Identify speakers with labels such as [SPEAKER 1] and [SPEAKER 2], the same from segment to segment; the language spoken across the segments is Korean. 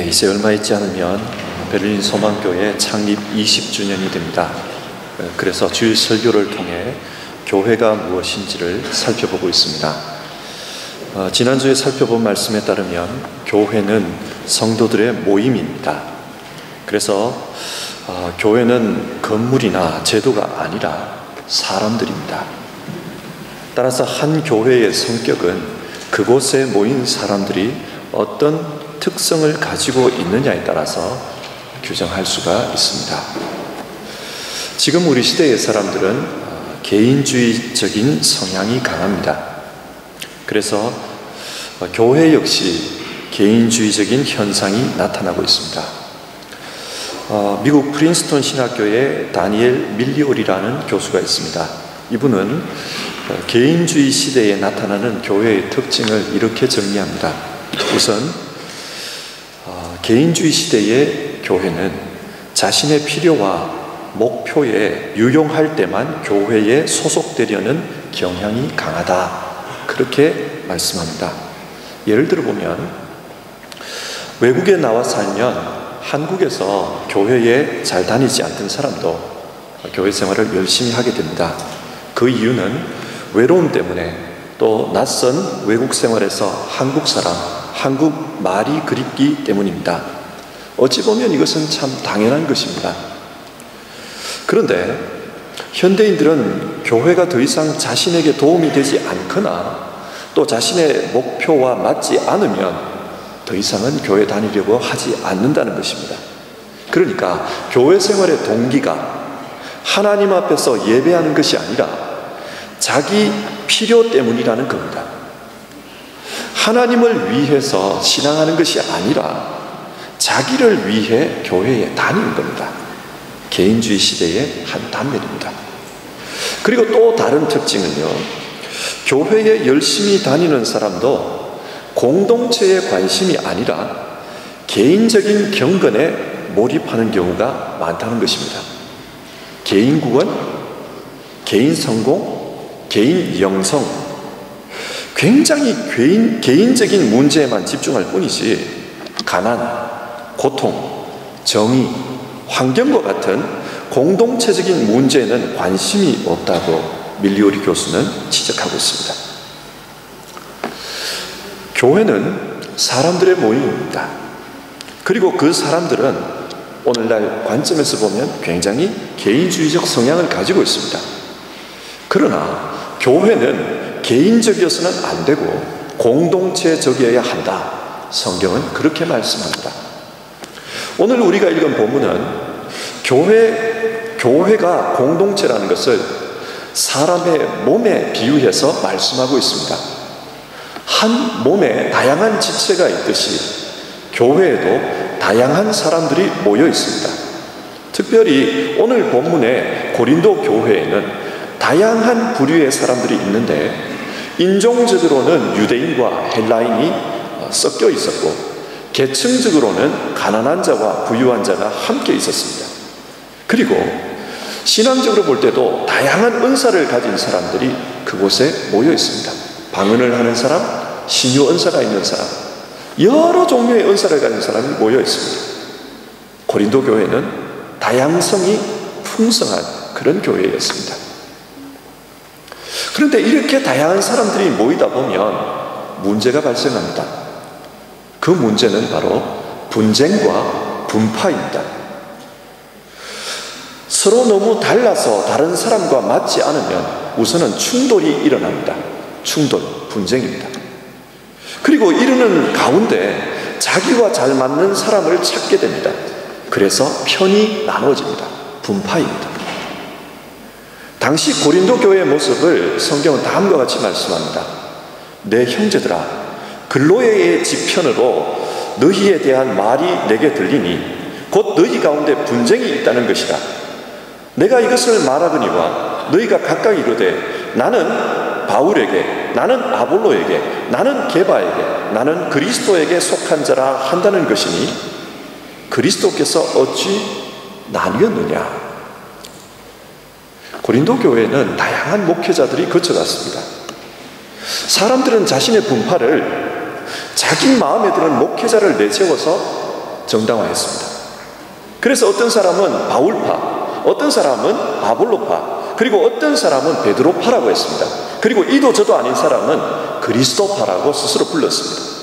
[SPEAKER 1] 이제 얼마 있지 않으면 베를린 소망교회 창립 20주년이 됩니다. 그래서 주일 설교를 통해 교회가 무엇인지를 살펴보고 있습니다. 지난주에 살펴본 말씀에 따르면 교회는 성도들의 모임입니다. 그래서 교회는 건물이나 제도가 아니라 사람들입니다. 따라서 한 교회의 성격은 그곳에 모인 사람들이 어떤 특성을 가지고 있느냐에 따라서 규정할 수가 있습니다. 지금 우리 시대의 사람들은 개인주의적인 성향이 강합니다. 그래서 교회 역시 개인주의적인 현상이 나타나고 있습니다. 미국 프린스턴 신학교에 다니엘 밀리올이라는 교수가 있습니다. 이분은 개인주의 시대에 나타나는 교회의 특징을 이렇게 정리합니다. 우선 개인주의 시대의 교회는 자신의 필요와 목표에 유용할 때만 교회에 소속되려는 경향이 강하다, 그렇게 말씀합니다. 예를 들어 보면 외국에 나와 살면 한국에서 교회에 잘 다니지 않던 사람도 교회 생활을 열심히 하게 됩니다. 그 이유는 외로움 때문에, 또 낯선 외국 생활에서 한국 사람, 한국 말이 그립기 때문입니다. 어찌 보면 이것은 참 당연한 것입니다. 그런데 현대인들은 교회가 더 이상 자신에게 도움이 되지 않거나 또 자신의 목표와 맞지 않으면 더 이상은 교회 다니려고 하지 않는다는 것입니다. 그러니까 교회 생활의 동기가 하나님 앞에서 예배하는 것이 아니라 자기 필요 때문이라는 겁니다. 하나님을 위해서 신앙하는 것이 아니라 자기를 위해 교회에 다니는 겁니다. 개인주의 시대의 한 단면입니다. 그리고 또 다른 특징은요, 교회에 열심히 다니는 사람도 공동체에 관심이 아니라 개인적인 경건에 몰입하는 경우가 많다는 것입니다. 개인 구원, 개인 성공, 개인 영성, 굉장히 개인적인 문제에만 집중할 뿐이지 가난, 고통, 정의, 환경과 같은 공동체적인 문제에는 관심이 없다고 밀리오리 교수는 지적하고 있습니다. 교회는 사람들의 모임입니다. 그리고 그 사람들은 오늘날 관점에서 보면 굉장히 개인주의적 성향을 가지고 있습니다. 그러나 교회는 개인적이어서는 안 되고 공동체적이어야 한다. 성경은 그렇게 말씀합니다. 오늘 우리가 읽은 본문은 교회가 공동체라는 것을 사람의 몸에 비유해서 말씀하고 있습니다. 한 몸에 다양한 지체가 있듯이 교회에도 다양한 사람들이 모여 있습니다. 특별히 오늘 본문의 고린도 교회에는 다양한 부류의 사람들이 있는데 인종적으로는 유대인과 헬라인이 섞여 있었고 계층적으로는 가난한 자와 부유한 자가 함께 있었습니다. 그리고 신앙적으로 볼 때도 다양한 은사를 가진 사람들이 그곳에 모여 있습니다. 방언을 하는 사람, 신유 은사가 있는 사람, 여러 종류의 은사를 가진 사람이 모여 있습니다. 고린도 교회는 다양성이 풍성한 그런 교회였습니다. 그런데 이렇게 다양한 사람들이 모이다 보면 문제가 발생합니다. 그 문제는 바로 분쟁과 분파입니다. 서로 너무 달라서 다른 사람과 맞지 않으면 우선은 충돌이 일어납니다. 충돌, 분쟁입니다. 그리고 이러는 가운데 자기와 잘 맞는 사람을 찾게 됩니다. 그래서 편이 나눠집니다. 분파입니다. 당시 고린도 교회의 모습을 성경은 다음과 같이 말씀합니다. 내 형제들아, 글로에의 지편으로 너희에 대한 말이 내게 들리니 곧 너희 가운데 분쟁이 있다는 것이라. 내가 이것을 말하거니와 너희가 각각 이르되 나는 바울에게, 나는 아볼로에게, 나는 게바에게, 나는 그리스도에게 속한 자라 한다는 것이니 그리스도께서 어찌 나뉘었느냐. 고린도 교회는 다양한 목회자들이 거쳐갔습니다. 사람들은 자신의 분파를 자기 마음에 드는 목회자를 내세워서 정당화했습니다. 그래서 어떤 사람은 바울파, 어떤 사람은 아볼로파, 그리고 어떤 사람은 베드로파라고 했습니다. 그리고 이도 저도 아닌 사람은 그리스도파라고 스스로 불렀습니다.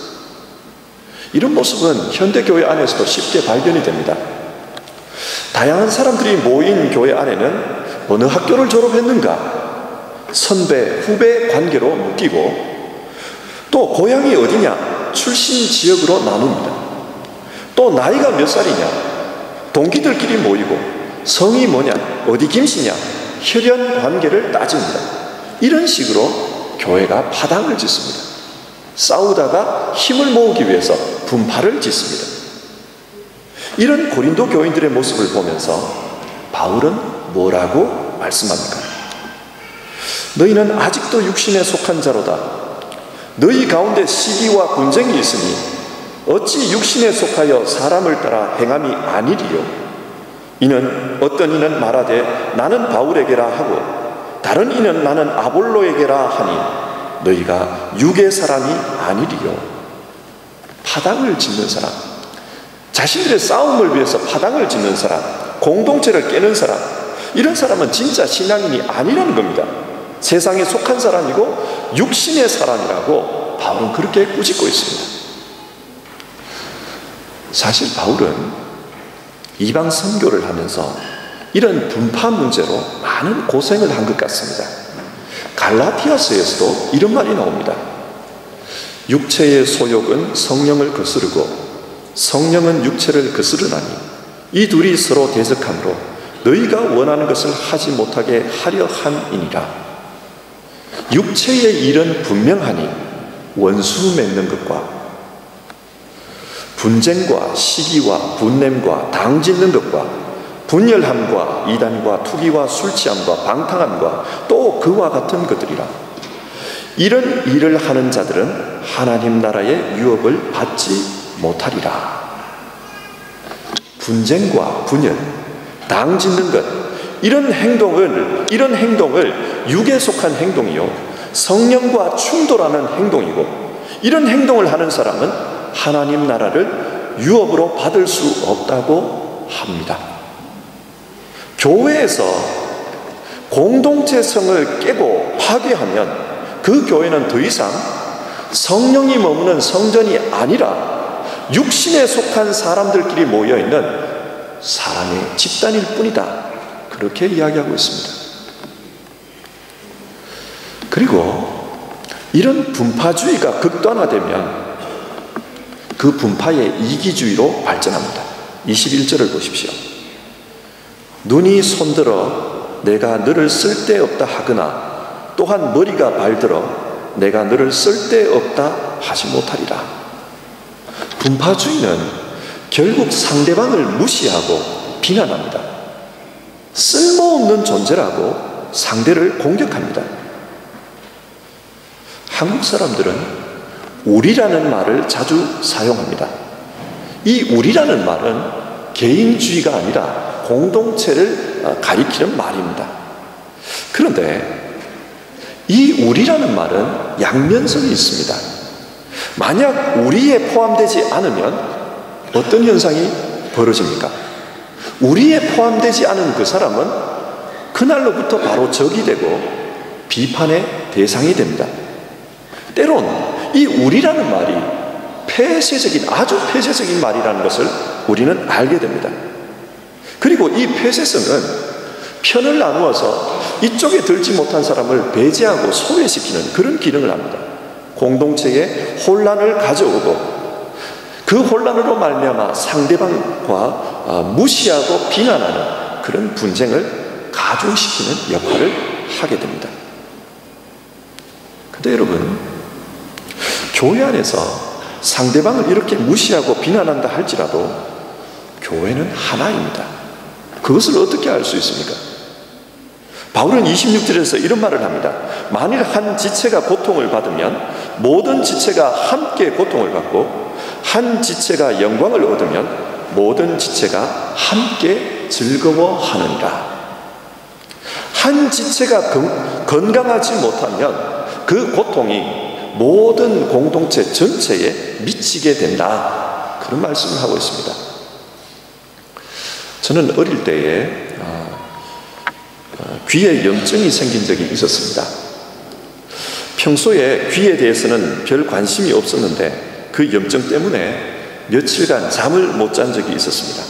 [SPEAKER 1] 이런 모습은 현대교회 안에서도 쉽게 발견이 됩니다. 다양한 사람들이 모인 교회 안에는 어느 학교를 졸업했는가, 선배, 후배 관계로 묶이고, 또 고향이 어디냐, 출신 지역으로 나눕니다. 또 나이가 몇 살이냐, 동기들끼리 모이고, 성이 뭐냐, 어디 김씨냐, 혈연 관계를 따집니다. 이런 식으로 교회가 파당을 짓습니다. 싸우다가 힘을 모으기 위해서 분파를 짓습니다. 이런 고린도 교인들의 모습을 보면서 바울은 뭐라고 말씀합니까? 너희는 아직도 육신에 속한 자로다. 너희 가운데 시기와 분쟁이 있으니 어찌 육신에 속하여 사람을 따라 행함이 아니리요? 이는 어떤 이는 말하되 나는 바울에게라 하고 다른 이는 나는 아볼로에게라 하니 너희가 육의 사람이 아니리요. 파당을 짓는 사람, 자신들의 싸움을 위해서 파당을 짓는 사람, 공동체를 깨는 사람, 이런 사람은 진짜 신앙인이 아니라는 겁니다. 세상에 속한 사람이고 육신의 사람이라고 바울은 그렇게 꾸짖고 있습니다. 사실 바울은 이방 선교를 하면서 이런 분파 문제로 많은 고생을 한 것 같습니다. 갈라디아서에서도 이런 말이 나옵니다. 육체의 소욕은 성령을 거스르고 성령은 육체를 거스르나니 이 둘이 서로 대적하므로 너희가 원하는 것을 하지 못하게 하려 함이니라. 육체의 일은 분명하니 원수 맺는 것과 분쟁과 시기와 분냄과 당짓는 것과 분열함과 이단과 투기와 술취함과 방탕함과 또 그와 같은 것들이라. 이런 일을 하는 자들은 하나님 나라의 유업을 받지 못하리라. 분쟁과 분열, 당짓는 것, 이런 행동을 육에 속한 행동이요 성령과 충돌하는 행동이고, 이런 행동을 하는 사람은 하나님 나라를 유업으로 받을 수 없다고 합니다. 교회에서 공동체성을 깨고 파괴하면 그 교회는 더 이상 성령이 머무는 성전이 아니라 육신에 속한 사람들끼리 모여있는 사람의 집단일 뿐이다. 그렇게 이야기하고 있습니다. 그리고 이런 분파주의가 극단화되면 그 분파의 이기주의로 발전합니다. 21절을 보십시오. 눈이 손들어 내가 너를 쓸데없다 하거나 또한 머리가 발들어 내가 너를 쓸데없다 하지 못하리라. 분파주의는 결국 상대방을 무시하고 비난합니다. 쓸모없는 존재라고 상대를 공격합니다. 한국 사람들은 우리라는 말을 자주 사용합니다. 이 우리라는 말은 개인주의가 아니라 공동체를 가리키는 말입니다. 그런데 이 우리라는 말은 양면성이 있습니다. 만약 우리에 포함되지 않으면 어떤 현상이 벌어집니까? 우리에 포함되지 않은 그 사람은 그날로부터 바로 적이 되고 비판의 대상이 됩니다. 때론 이 우리라는 말이 아주 폐쇄적인 말이라는 것을 우리는 알게 됩니다. 그리고 이 폐쇄성은 편을 나누어서 이쪽에 들지 못한 사람을 배제하고 소외시키는 그런 기능을 합니다. 공동체에 혼란을 가져오고 그 혼란으로 말미암아 상대방과 무시하고 비난하는 그런 분쟁을 가중시키는 역할을 하게 됩니다. 근데 여러분, 교회 안에서 상대방을 이렇게 무시하고 비난한다 할지라도 교회는 하나입니다. 그것을 어떻게 알 수 있습니까? 바울은 26절에서 이런 말을 합니다. 만일 한 지체가 고통을 받으면 모든 지체가 함께 고통을 받고 한 지체가 영광을 얻으면 모든 지체가 함께 즐거워하느니라. 한 지체가 건강하지 못하면 그 고통이 모든 공동체 전체에 미치게 된다. 그런 말씀을 하고 있습니다. 저는 어릴 때에 귀에 염증이 생긴 적이 있었습니다. 평소에 귀에 대해서는 별 관심이 없었는데 그 염증 때문에 며칠간 잠을 못 잔 적이 있었습니다.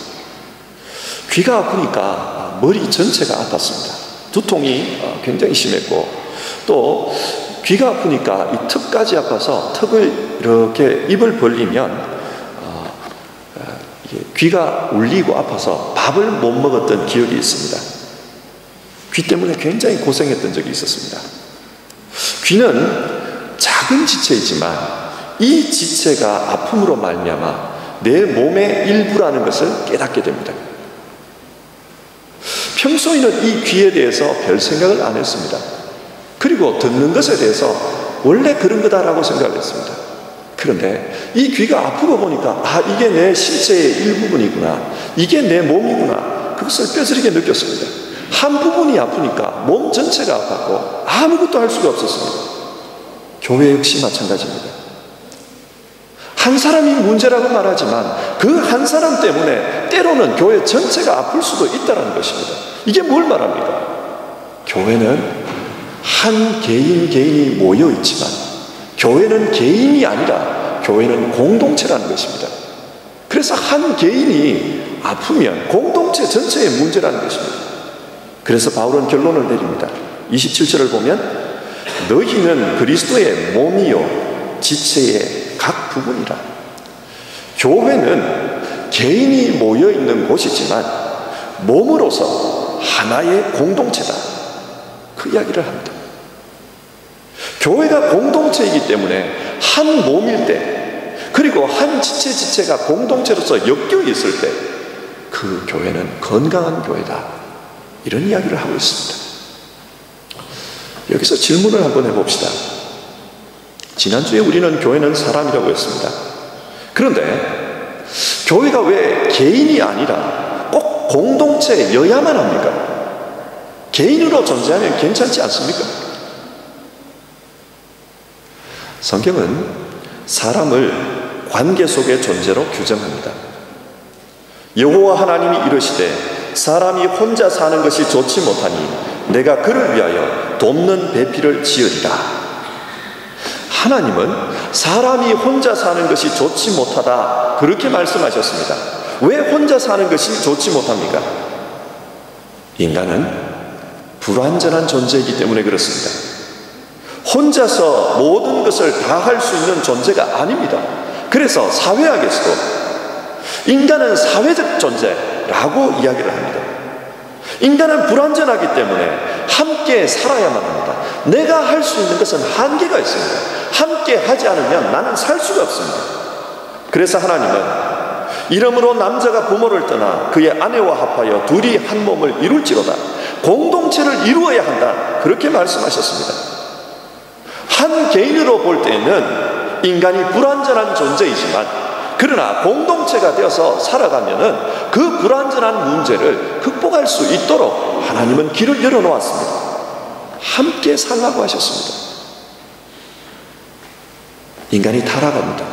[SPEAKER 1] 귀가 아프니까 머리 전체가 아팠습니다. 두통이 굉장히 심했고, 또 귀가 아프니까 이 턱까지 아파서 턱을 이렇게 입을 벌리면 귀가 울리고 아파서 밥을 못 먹었던 기억이 있습니다. 귀 때문에 굉장히 고생했던 적이 있었습니다. 귀는 작은 지체이지만 이 지체가 아픔으로 말미암아 내 몸의 일부라는 것을 깨닫게 됩니다. 평소에는 이 귀에 대해서 별 생각을 안 했습니다. 그리고 듣는 것에 대해서 원래 그런 거다라고 생각을 했습니다. 그런데 이 귀가 아프고 보니까 이게 내 신체의 일부분이구나, 이게 내 몸이구나, 그것을 뼈저리게 느꼈습니다. 한 부분이 아프니까 몸 전체가 아팠고 아무것도 할 수가 없었습니다. 교회 역시 마찬가지입니다. 한 사람이 문제라고 말하지만 그 한 사람 때문에 때로는 교회 전체가 아플 수도 있다는 것입니다. 이게 뭘 말합니까? 교회는 한 개인이 모여 있지만 교회는 개인이 아니라 교회는 공동체라는 것입니다. 그래서 한 개인이 아프면 공동체 전체의 문제라는 것입니다. 그래서 바울은 결론을 내립니다. 27절을 보면 너희는 그리스도의 몸이요 지체의 각 부분이라. 교회는 개인이 모여 있는 곳이지만 몸으로서 하나의 공동체다, 그 이야기를 합니다. 교회가 공동체이기 때문에 한 몸일 때, 그리고 한 지체가 공동체로서 엮여 있을 때 그 교회는 건강한 교회다, 이런 이야기를 하고 있습니다. 여기서 질문을 한번 해봅시다. 지난주에 우리는 교회는 사람이라고 했습니다. 그런데 교회가 왜 개인이 아니라 꼭 공동체여야만 합니까? 개인으로 존재하면 괜찮지 않습니까? 성경은 사람을 관계 속의 존재로 규정합니다. 여호와 하나님이 이르시되 사람이 혼자 사는 것이 좋지 못하니 내가 그를 위하여 돕는 배필을 지으리라. 하나님은 사람이 혼자 사는 것이 좋지 못하다, 그렇게 말씀하셨습니다. 왜 혼자 사는 것이 좋지 못합니까? 인간은 불완전한 존재이기 때문에 그렇습니다. 혼자서 모든 것을 다 할 수 있는 존재가 아닙니다. 그래서 사회학에서도 인간은 사회적 존재라고 이야기를 합니다. 인간은 불완전하기 때문에 함께 살아야만 합니다. 내가 할 수 있는 것은 한계가 있습니다. 함께 하지 않으면 나는 살 수가 없습니다. 그래서 하나님은 이러므로 남자가 부모를 떠나 그의 아내와 합하여 둘이 한 몸을 이룰지로다, 공동체를 이루어야 한다, 그렇게 말씀하셨습니다. 한 개인으로 볼 때는 인간이 불완전한 존재이지만, 그러나 공동체가 되어서 살아가면은 그 불완전한 문제를 극복할 수 있도록 하나님은 길을 열어놓았습니다. 함께 살라고 하셨습니다. 인간이 타락합니다.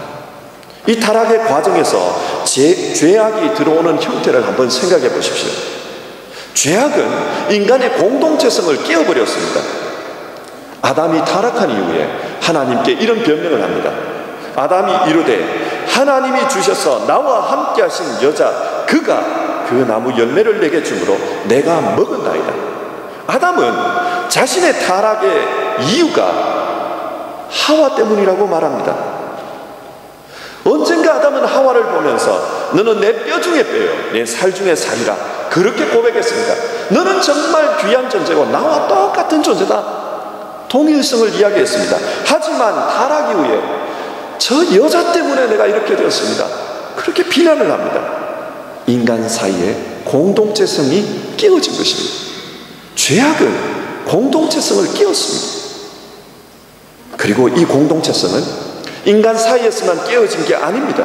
[SPEAKER 1] 이 타락의 과정에서 죄악이 들어오는 형태를 한번 생각해 보십시오. 죄악은 인간의 공동체성을 깨어버렸습니다. 아담이 타락한 이후에 하나님께 이런 변명을 합니다. 아담이 이르되 하나님이 주셔서 나와 함께 하신 여자 그가 그 나무 열매를 내게 주므로 내가 먹은나이다. 아담은 자신의 타락의 이유가 하와 때문이라고 말합니다. 언젠가 아담은 하와를 보면서 너는 내 뼈 중에 뼈요, 내 살 중에 살이라, 그렇게 고백했습니다. 너는 정말 귀한 존재고 나와 똑같은 존재다, 동일성을 이야기했습니다. 하지만 타락 이후에 저 여자 때문에 내가 이렇게 되었습니다, 그렇게 비난을 합니다. 인간 사이에 공동체성이 깨어진 것입니다. 죄악은 공동체성을 깨었습니다. 그리고 이 공동체성은 인간 사이에서만 깨어진 게 아닙니다.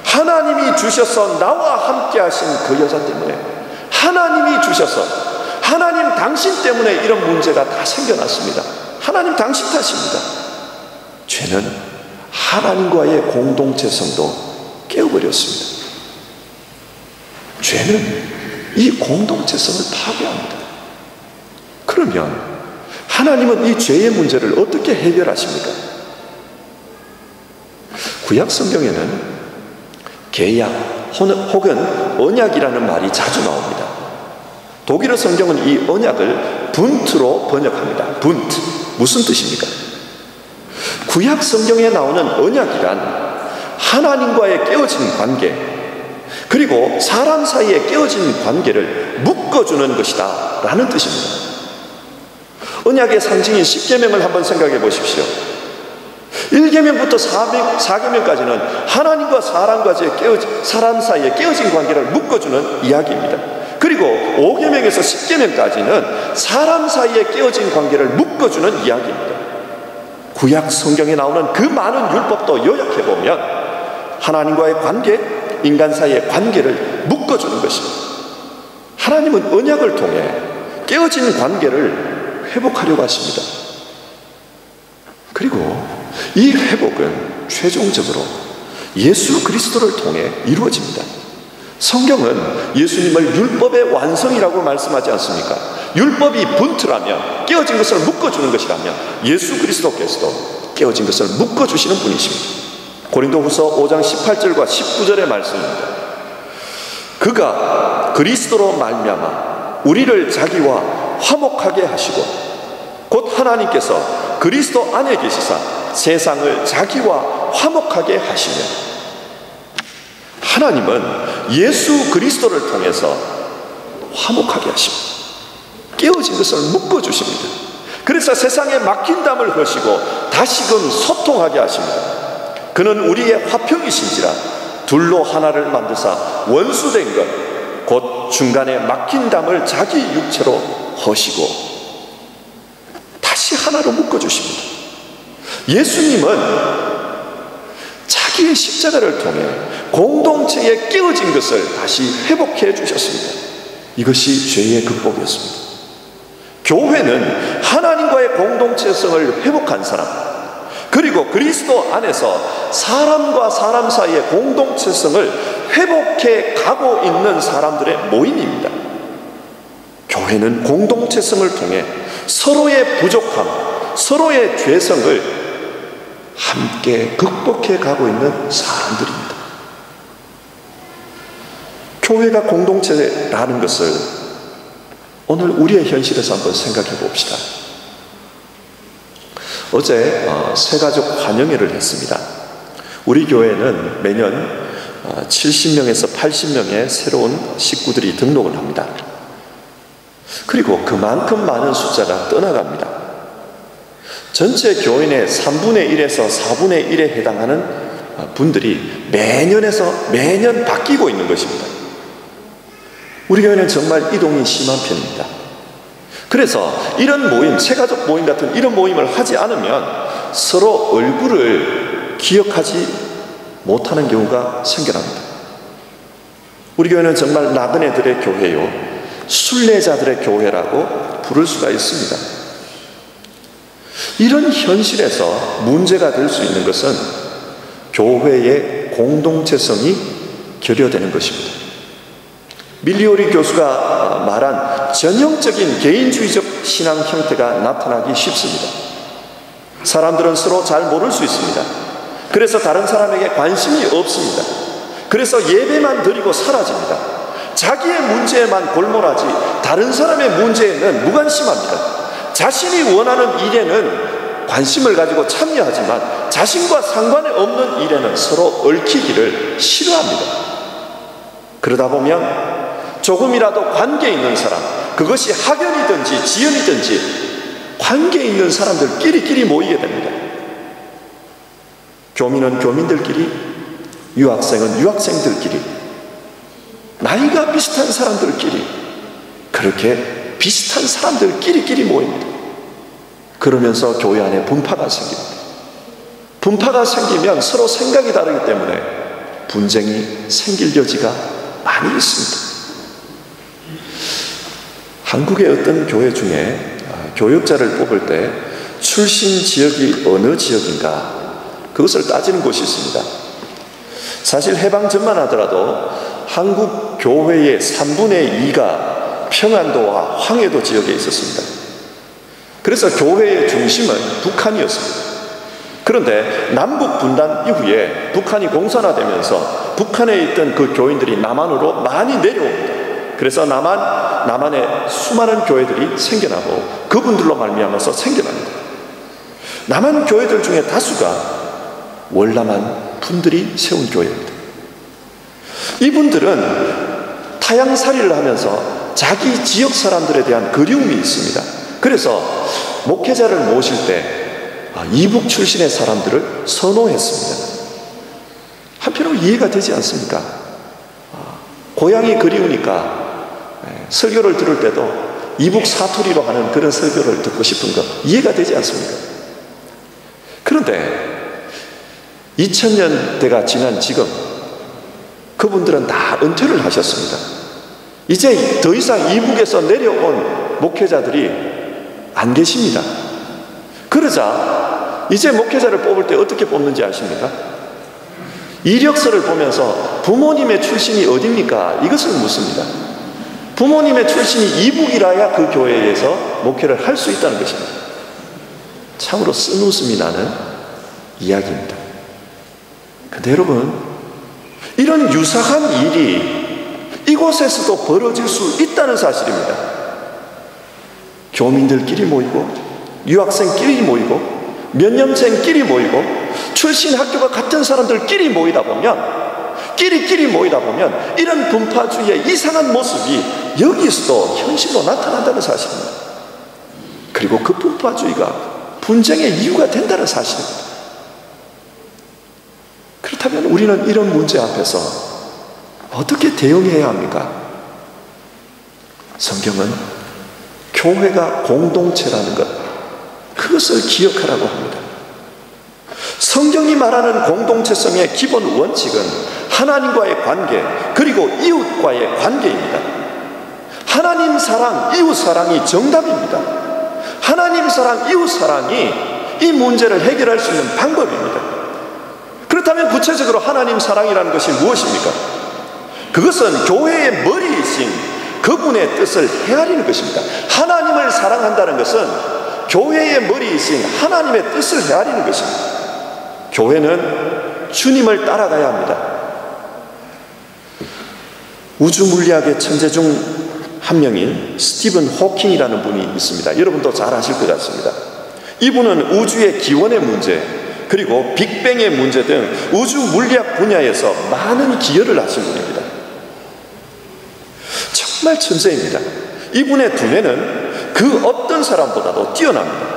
[SPEAKER 1] 하나님이 주셔서 나와 함께 하신 그 여자 때문에, 하나님이 주셔서 하나님 당신 때문에 이런 문제가 다 생겨났습니다. 하나님 당신 탓입니다. 죄는 하나님과의 공동체성도 깨어버렸습니다. 죄는 이 공동체성을 파괴합니다. 그러면 하나님은 이 죄의 문제를 어떻게 해결하십니까? 구약 성경에는 계약 혹은 언약이라는 말이 자주 나옵니다. 독일어 성경은 이 언약을 분트로 번역합니다. 분트. 무슨 뜻입니까? 구약 성경에 나오는 언약이란 하나님과의 깨어진 관계, 그리고 사람 사이에 깨어진 관계를 묶어주는 것이다 라는 뜻입니다. 언약의 상징인 십계명을 한번 생각해 보십시오. 1계명부터 4계명까지는 하나님과 사람 사이에 깨어진 관계를 묶어주는 이야기입니다. 그리고 5계명에서 10계명까지는 사람 사이에 깨어진 관계를 묶어주는 이야기입니다. 구약 성경에 나오는 그 많은 율법도 요약해보면 하나님과의 관계, 인간 사이의 관계를 묶어주는 것입니다. 하나님은 언약을 통해 깨어진 관계를 회복하려고 하십니다. 그리고 이 회복은 최종적으로 예수 그리스도를 통해 이루어집니다. 성경은 예수님을 율법의 완성이라고 말씀하지 않습니까? 율법이 분트라면, 깨어진 것을 묶어주는 것이라면 예수 그리스도께서도 깨어진 것을 묶어주시는 분이십니다. 고린도후서 5장 18절과 19절의 말씀입니다. 그가 그리스도로 말미암아 우리를 자기와 화목하게 하시고 곧 하나님께서 그리스도 안에 계시사 세상을 자기와 화목하게 하시며, 하나님은 예수 그리스도를 통해서 화목하게 하십니다. 깨어진 것을 묶어주십니다. 그래서 세상에 막힌 담을 허시고 다시금 소통하게 하십니다. 그는 우리의 화평이신지라 둘로 하나를 만드사 원수된 것 곧 중간에 막힌 담을 자기 육체로 허시고 다시 하나로 묶어주십니다. 예수님은 자기의 십자가를 통해 공동체에 깨어진 것을 다시 회복해 주셨습니다. 이것이 죄의 극복이었습니다. 교회는 하나님과의 공동체성을 회복한 사람, 그리고 그리스도 안에서 사람과 사람 사이의 공동체성을 회복해 가고 있는 사람들의 모임입니다. 교회는 공동체성을 통해 서로의 부족함, 서로의 죄성을 함께 극복해 가고 있는 사람들입니다. 교회가 공동체라는 것을 오늘 우리의 현실에서 한번 생각해 봅시다. 어제 새가족 환영회를 했습니다. 우리 교회는 매년 70명에서 80명의 새로운 식구들이 등록을 합니다. 그리고 그만큼 많은 숫자가 떠나갑니다. 전체 교인의 3분의 1에서 4분의 1에 해당하는 분들이 매년 바뀌고 있는 것입니다. 우리 교회는 정말 이동이 심한 편입니다. 그래서 이런 모임, 새가족 모임 같은 이런 모임을 하지 않으면 서로 얼굴을 기억하지 못하는 경우가 생겨납니다. 우리 교회는 정말 나그네들의 교회요, 순례자들의 교회라고 부를 수가 있습니다. 이런 현실에서 문제가 될 수 있는 것은 교회의 공동체성이 결여되는 것입니다. 밀리오리 교수가 말한 전형적인 개인주의적 신앙 형태가 나타나기 쉽습니다. 사람들은 서로 잘 모를 수 있습니다. 그래서 다른 사람에게 관심이 없습니다. 그래서 예배만 드리고 사라집니다. 자기의 문제에만 골몰하지 다른 사람의 문제에는 무관심합니다. 자신이 원하는 일에는 관심을 가지고 참여하지만 자신과 상관이 없는 일에는 서로 얽히기를 싫어합니다. 그러다 보면 조금이라도 관계 있는 사람, 그것이 학연이든지 지연이든지 관계 있는 사람들끼리 모이게 됩니다. 교민은 교민들끼리, 유학생은 유학생들끼리, 나이가 비슷한 사람들끼리, 그렇게 비슷한 사람들끼리 모입니다. 그러면서 교회 안에 분파가 생깁니다. 분파가 생기면 서로 생각이 다르기 때문에 분쟁이 생길 여지가 많이 있습니다. 한국의 어떤 교회 중에 교역자를 뽑을 때 출신 지역이 어느 지역인가, 그것을 따지는 곳이 있습니다. 사실 해방 전만 하더라도 한국 교회의 3분의 2가 평안도와 황해도 지역에 있었습니다. 그래서 교회의 중심은 북한이었습니다. 그런데 남북 분단 이후에 북한이 공산화되면서 북한에 있던 그 교인들이 남한으로 많이 내려옵니다. 그래서 남한에 수많은 교회들이 생겨나고 그분들로 말미암아서 생겨납니다. 남한 교회들 중에 다수가 월남한 분들이 세운 교회입니다. 이분들은 타향살이를 하면서 자기 지역 사람들에 대한 그리움이 있습니다. 그래서 목회자를 모실 때 이북 출신의 사람들을 선호했습니다. 한편으로 이해가 되지 않습니까? 고향이 그리우니까 설교를 들을 때도 이북 사투리로 하는 그런 설교를 듣고 싶은 것 이해가 되지 않습니까? 그런데 2000년대가 지난 지금 그분들은 다 은퇴를 하셨습니다. 이제 더 이상 이북에서 내려온 목회자들이 안 계십니다. 그러자 이제 목회자를 뽑을 때 어떻게 뽑는지 아십니까? 이력서를 보면서 부모님의 출신이 어디입니까? 이것을 묻습니다. 부모님의 출신이 이북이라야 그 교회에서 목회를 할 수 있다는 것입니다. 참으로 쓴웃음이 나는 이야기입니다. 근데 여러분, 이런 유사한 일이 이곳에서도 벌어질 수 있다는 사실입니다. 교민들끼리 모이고 유학생끼리 모이고 면념생끼리 모이고 출신 학교가 같은 사람들끼리 모이다 보면 이런 분파주의의 이상한 모습이 여기서도 현실로 나타난다는 사실입니다. 그리고 그 분파주의가 분쟁의 이유가 된다는 사실입니다. 그렇다면 우리는 이런 문제 앞에서 어떻게 대응해야 합니까? 성경은 교회가 공동체라는 것, 그것을 기억하라고 합니다. 성경이 말하는 공동체성의 기본 원칙은 하나님과의 관계, 그리고 이웃과의 관계입니다. 하나님 사랑, 이웃 사랑이 정답입니다. 하나님 사랑, 이웃 사랑이 이 문제를 해결할 수 있는 방법입니다. 그렇다면 구체적으로 하나님 사랑이라는 것이 무엇입니까? 그것은 교회의 머리이신 그분의 뜻을 헤아리는 것입니다. 하나님을 사랑한다는 것은 교회의 머리이신 하나님의 뜻을 헤아리는 것입니다. 교회는 주님을 따라가야 합니다. 우주 물리학의 천재 중 한 명인 스티븐 호킹이라는 분이 있습니다. 여러분도 잘 아실 것 같습니다. 이분은 우주의 기원의 문제, 그리고 빅뱅의 문제 등 우주 물리학 분야에서 많은 기여를 하신 분입니다. 정말 천재입니다. 이분의 두뇌는 그 어떤 사람보다도 뛰어납니다.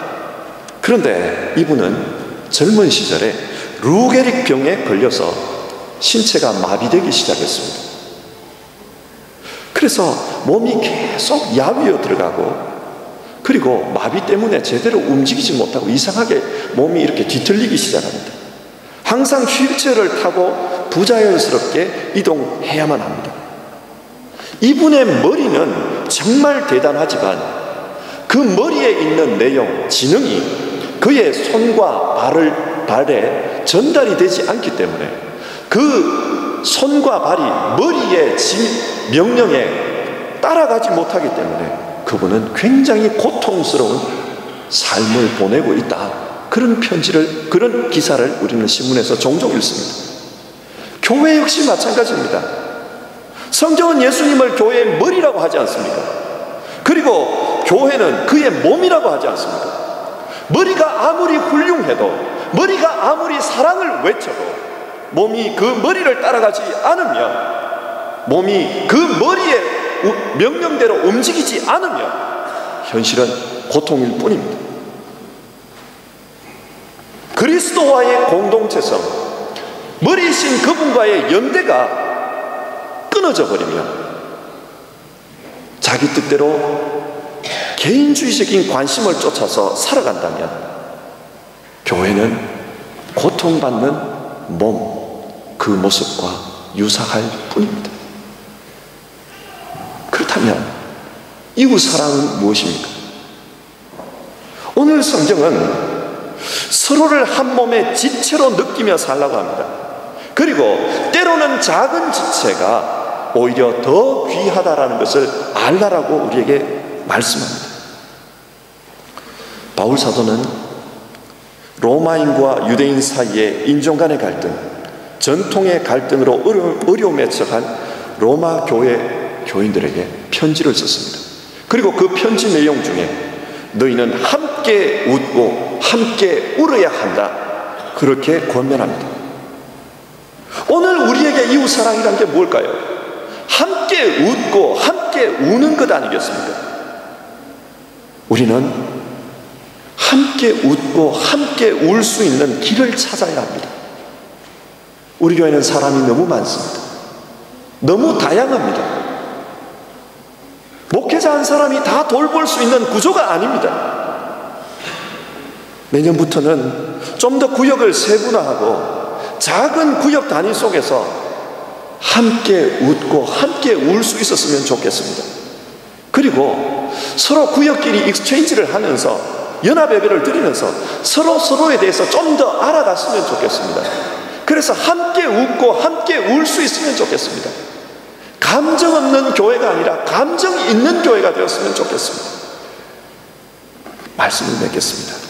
[SPEAKER 1] 그런데 이분은 젊은 시절에 루게릭 병에 걸려서 신체가 마비되기 시작했습니다. 그래서 몸이 계속 야위어 들어가고, 그리고 마비 때문에 제대로 움직이지 못하고 이상하게 몸이 이렇게 뒤틀리기 시작합니다. 항상 휠체어를 타고 부자연스럽게 이동해야만 합니다. 이분의 머리는 정말 대단하지만 그 머리에 있는 내용, 지능이 그의 손과 발에 전달이 되지 않기 때문에 그 손과 발이 머리의 명령에 따라가지 못하기 때문에 그분은 굉장히 고통스러운 삶을 보내고 있다. 그런 기사를 우리는 신문에서 종종 읽습니다. 교회 역시 마찬가지입니다. 성경은 예수님을 교회의 머리라고 하지 않습니까? 그리고 교회는 그의 몸이라고 하지 않습니까? 머리가 아무리 훌륭해도, 머리가 아무리 사랑을 외쳐도 몸이 그 머리를 따라가지 않으면, 몸이 그 머리의 명령대로 움직이지 않으면 현실은 고통일 뿐입니다. 그리스도와의 공동체성, 머리이신 그분과의 연대가 끊어져 버리면, 자기 뜻대로 개인주의적인 관심을 쫓아서 살아간다면 교회는 고통받는 몸, 그 모습과 유사할 뿐입니다. 그렇다면 이웃 사랑은 무엇입니까? 오늘 성경은 서로를 한 몸의 지체로 느끼며 살라고 합니다. 그리고 때로는 작은 지체가 오히려 더 귀하다라는 것을 알라라고 우리에게 말씀합니다. 바울 사도는 로마인과 유대인 사이의 인종 간의 갈등, 전통의 갈등으로 어려움에 처한 로마 교회 교인들에게 편지를 썼습니다. 그리고 그 편지 내용 중에 너희는 함께 웃고 함께 울어야 한다, 그렇게 권면합니다. 오늘 우리에게 이웃사랑이란 게 뭘까요? 함께 웃고 함께 우는 것 아니겠습니까? 우리는 함께 웃고 함께 울 수 있는 길을 찾아야 합니다. 우리 교회는 사람이 너무 많습니다. 너무 다양합니다. 목회자 한 사람이 다 돌볼 수 있는 구조가 아닙니다. 내년부터는 좀 더 구역을 세분화하고 작은 구역 단위 속에서 함께 웃고 함께 울 수 있었으면 좋겠습니다. 그리고 서로 구역끼리 익스체인지를 하면서 연합예배를 드리면서 서로에 대해서 좀 더 알아갔으면 좋겠습니다. 그래서 함께 웃고 함께 울 수 있으면 좋겠습니다. 감정 없는 교회가 아니라 감정이 있는 교회가 되었으면 좋겠습니다. 말씀을 맺겠습니다.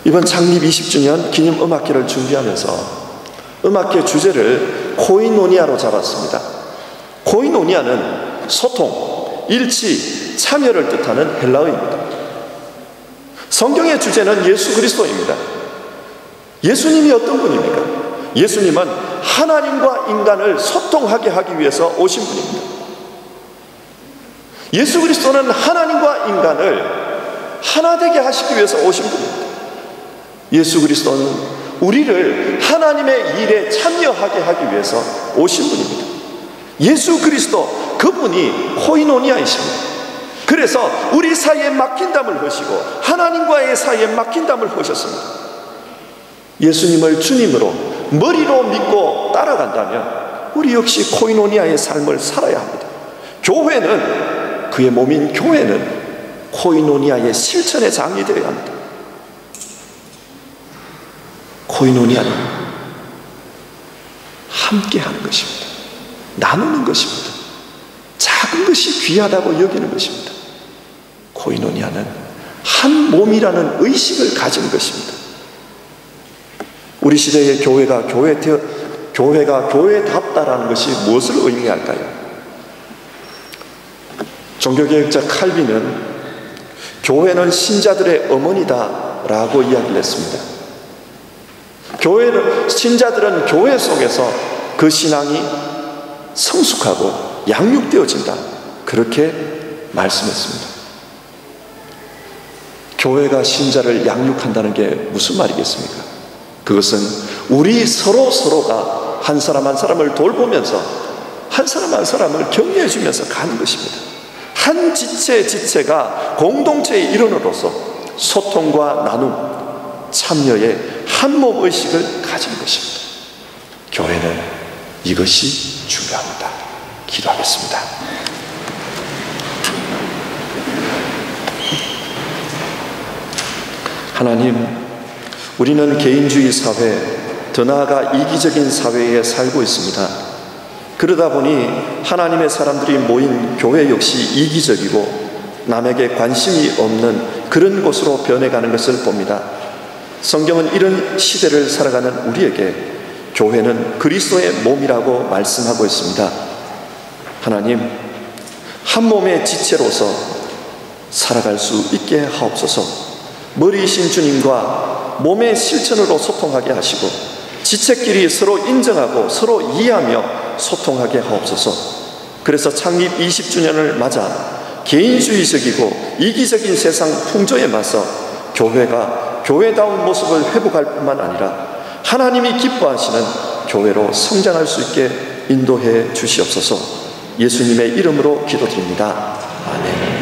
[SPEAKER 1] 이번 창립 20주년 기념 음악회를 준비하면서 음악회 주제를 코이노니아로 잡았습니다. 코이노니아는 소통, 일치, 참여를 뜻하는 헬라어입니다. 성경의 주제는 예수 그리스도입니다. 예수님이 어떤 분입니까? 예수님은 하나님과 인간을 소통하게 하기 위해서 오신 분입니다. 예수 그리스도는 하나님과 인간을 하나 되게 하시기 위해서 오신 분입니다. 예수 그리스도는 우리를 하나님의 일에 참여하게 하기 위해서 오신 분입니다. 예수 그리스도, 그분이 코이노니아이십니다. 그래서 우리 사이에 막힌 담을 허시고 하나님과의 사이에 막힌 담을 허셨습니다. 예수님을 주님으로 머리로 믿고 따라간다면 우리 역시 코이노니아의 삶을 살아야 합니다. 교회는, 그의 몸인 교회는 코이노니아의 실천의 장이 되어야 합니다. 코이노니아는 함께 하는 것입니다. 나누는 것입니다. 작은 것이 귀하다고 여기는 것입니다. 코이노니아는 한 몸이라는 의식을 가진 것입니다. 우리 시대의 교회가 교회답다라는 것이 무엇을 의미할까요? 종교개혁자 칼빈은 교회는 신자들의 어머니다라고 이야기를 했습니다. 신자들은 교회 속에서 그 신앙이 성숙하고 양육되어진다, 그렇게 말씀했습니다. 교회가 신자를 양육한다는 게 무슨 말이겠습니까? 그것은 우리 서로가 한 사람 한 사람을 돌보면서 한 사람 한 사람을 격려해 주면서 가는 것입니다. 한 지체가 공동체의 일원으로서 소통과 나눔, 참여의 한몸 의식을 가진 것입니다. 교회는 이것이 중요합니다. 기도하겠습니다. 하나님, 우리는 개인주의 사회, 더 나아가 이기적인 사회에 살고 있습니다. 그러다 보니 하나님의 사람들이 모인 교회 역시 이기적이고 남에게 관심이 없는 그런 곳으로 변해가는 것을 봅니다. 성경은 이런 시대를 살아가는 우리에게 교회는 그리스도의 몸이라고 말씀하고 있습니다. 하나님, 한 몸의 지체로서 살아갈 수 있게 하옵소서. 머리이신 주님과 몸의 실천으로 소통하게 하시고 지체끼리 서로 인정하고 서로 이해하며 소통하게 하옵소서. 그래서 창립 20주년을 맞아 개인주의적이고 이기적인 세상 풍조에 맞서 교회가 교회다운 모습을 회복할 뿐만 아니라 하나님이 기뻐하시는 교회로 성장할 수 있게 인도해 주시옵소서. 예수님의 이름으로 기도드립니다. 아멘.